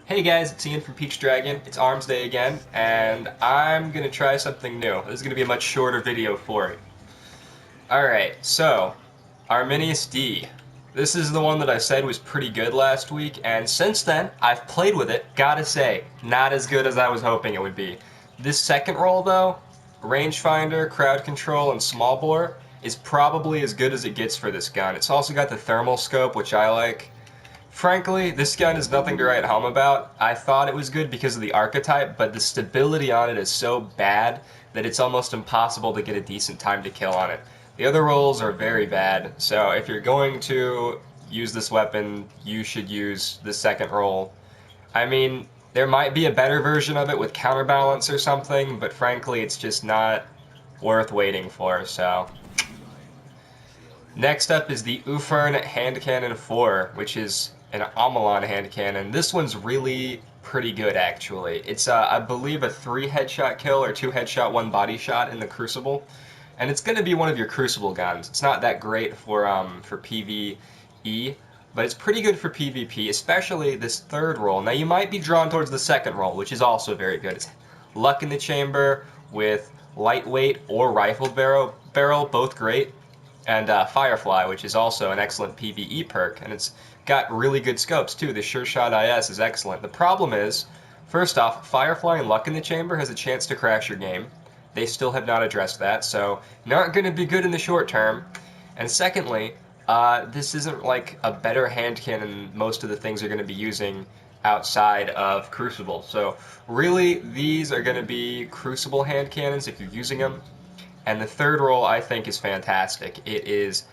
Hey guys, it's Ian from Peach Dragon. It's Armsday again, and I'm gonna try something new. This is gonna be a much shorter video for it. Alright, so, Arminius D. This is the one that I said was pretty good last week, and since then, I've played with it. Gotta say, not as good as I was hoping it would be. This second roll, though, rangefinder, crowd control, and small bore, is probably as good as it gets for this gun. It's also got the thermal scope, which I like. Frankly, this gun is nothing to write home about. I thought it was good because of the archetype, but the stability on it is so bad that it's almost impossible to get a decent time to kill on it. The other rolls are very bad, so if you're going to use this weapon, you should use the second roll. I mean, there might be a better version of it with counterbalance or something, but frankly, it's just not worth waiting for, so. Next up is the Ufern Hand Cannon 4, which is an Amalon hand cannon. This one's really pretty good, actually. It's, I believe, a 3 headshot kill or 2 headshot, 1 body shot in the Crucible. And it's going to be one of your Crucible guns. It's not that great for PvE, but it's pretty good for PvP, especially this third roll. Now, you might be drawn towards the second roll, which is also very good. It's Luck in the Chamber with lightweight or rifled barrel, both great, and Firefly, which is also an excellent PvE perk, and it's got really good scopes too. The Sure Shot IS is excellent. The problem is, first off, Firefly and Luck in the Chamber has a chance to crash your game. They still have not addressed that, so not going to be good in the short term. And secondly, this isn't like a better hand cannon most of the things are going to be using outside of Crucible. So really, these are going to be Crucible hand cannons if you're using them. And the third roll I think is fantastic. It is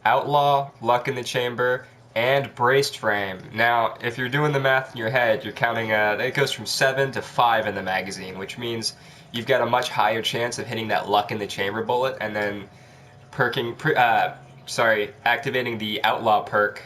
Outlaw, Luck in the Chamber, and Braced Frame. Now, if you're doing the math in your head, you're counting, it goes from 7 to 5 in the magazine, which means you've got a much higher chance of hitting that Luck in the Chamber bullet, and then activating the Outlaw perk,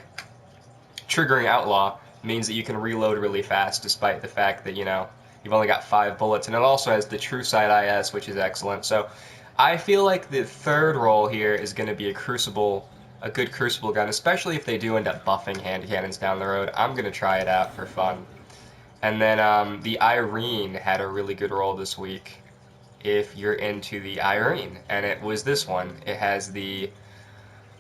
triggering Outlaw, means that you can reload really fast despite the fact that, you've only got 5 bullets. And it also has the True Sight IS, which is excellent. So I feel like the third roll here is going to be a good Crucible gun, especially if they do end up buffing hand cannons down the road. I'm going to try it out for fun. And then the Irene had a really good roll this week if you're into the Irene, and it was this one. It has the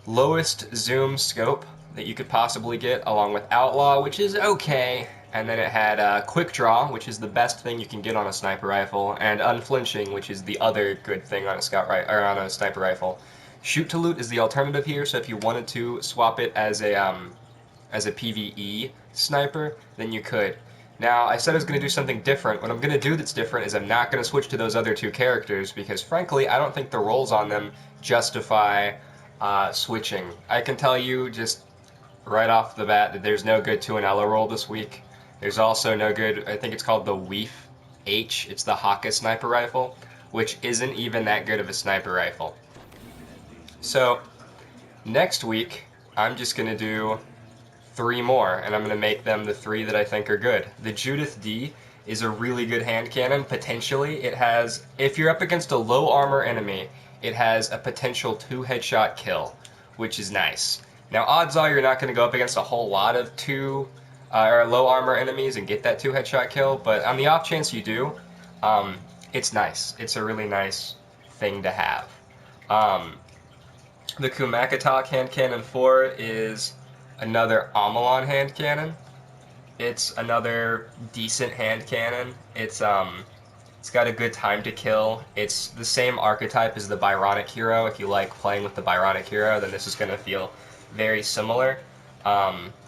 lowest zoom scope that you could possibly get, along with Outlaw, which is okay. And then it had Quick Draw, which is the best thing you can get on a sniper rifle, and Unflinching, which is the other good thing on a sniper rifle. Shoot to Loot is the alternative here, so if you wanted to swap it as a PvE sniper, then you could. Now, I said I was going to do something different. What I'm going to do that's different is I'm not going to switch to those other two characters, because frankly, I don't think the rolls on them justify switching. I can tell you just right off the bat that there's no good Tuanella roll this week. There's also no good, I think it's called the Weef H. It's the Haka sniper rifle, which isn't even that good of a sniper rifle. So, next week, I'm just going to do 3 more, and I'm going to make them the 3 that I think are good. The Judith D is a really good hand cannon. Potentially, it has, if you're up against a low armor enemy, it has a potential 2 headshot kill, which is nice. Now, odds are you're not going to go up against a whole lot of or low armor enemies and get that 2 headshot kill, but on the off chance you do, it's nice. It's a really nice thing to have. The Kumakatok Hand Cannon 4 is another Amalon hand cannon. It's another decent hand cannon. It's got a good time to kill. It's the same archetype as the Byronic Hero. If you like playing with the Byronic Hero, then this is going to feel very similar.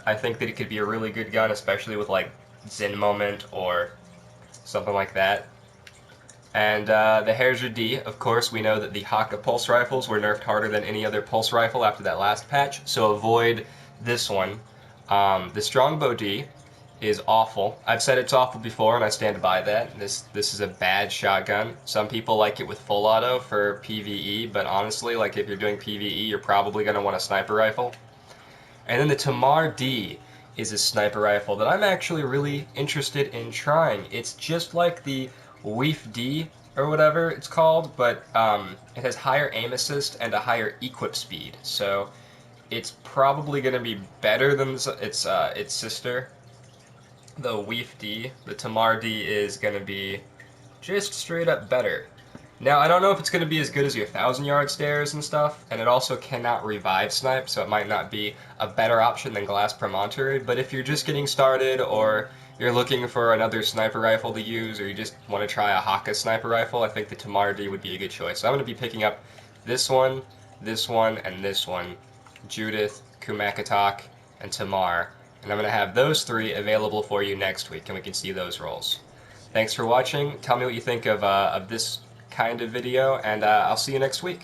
I think that it could be a really good gun, especially with like Zen Moment or something like that. And the Herzer D, of course, we know that the Haka pulse rifles were nerfed harder than any other pulse rifle after that last patch, so avoid this one. The Strongbow D is awful. I've said it's awful before, and I stand by that. This is a bad shotgun. Some people like it with full auto for PvE, but honestly, like if you're doing PvE, you're probably going to want a sniper rifle. And then the Tamar D is a sniper rifle that I'm actually really interested in trying. It's just like the Weef D or whatever it's called, but it has higher aim assist and a higher equip speed. So it's probably going to be better than its sister. the Weef D. The Tamar D is going to be just straight up better. Now, I don't know if it's going to be as good as your 1,000-yard stares and stuff, and it also cannot revive snipe, so it might not be a better option than Glass Promontory, but if you're just getting started, or you're looking for another sniper rifle to use, or you just want to try a Haka sniper rifle, I think the Tamar D would be a good choice. So I'm going to be picking up this one, and this one, Judith, Kumakatok, and Tamar, and I'm going to have those three available for you next week, and we can see those rolls. Thanks for watching. Tell me what you think of this kind of video, and I'll see you next week.